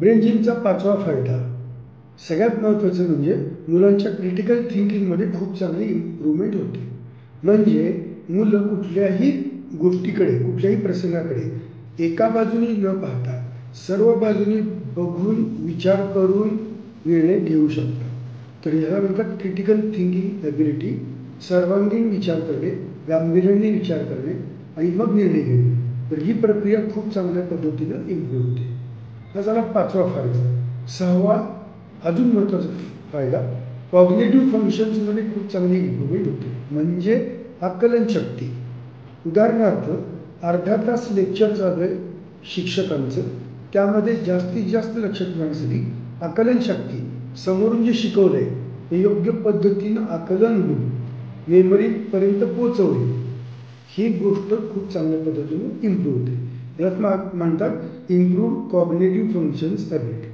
Brain जिमचा पाचवा फायदा सगळ्यात महत्त्वाचं म्हणजे मुलांच्या क्रिटिकल थिंकिंगमध्ये खूप चांगली इम्प्रूव्हमेंट होते. म्हणजे मुलं कुठल्याही गोष्टीकडे कुठल्याही प्रसंगाकडे एका बाजूने न पाहता सर्व बाजूनी बघून विचार करून निर्णय घेऊ शकतात. तर ह्याला म्हणतात क्रिटिकल थिंकिंग ॲबिलिटी. सर्वांगीण विचार करणे, गांभीर्याने विचार करणे आणि मग निर्णय घेणे. तर ही प्रक्रिया खूप चांगल्या पद्धतीनं इम्प्रूव्ह होते. हा झाला पाचवा फायदा. सहावा अजून महत्त्वाचा फायदा कॉग्निटिव्ह फंक्शन्समध्ये खूप चांगली इम्प्रूव्हमेंट होते. म्हणजे आकलन शक्ती. उदाहरणार्थ अर्धा तास लेक्चर चालू आहे शिक्षकांचं, त्यामध्ये जास्तीत जास्त लक्ष ठेवण्यासाठी आकलन शक्ती समोरून जे शिकवलं आहे ते योग्य पद्धतीनं आकलन होऊन मेमरीपर्यंत पोचवणे ही गोष्ट खूप चांगल्या पद्धतीने इम्प्रूव्ह होते. यात म्हणतात इम्प्रूव्ह कॉग्निटिव्ह फंक्शन्स ॲबिलिटी.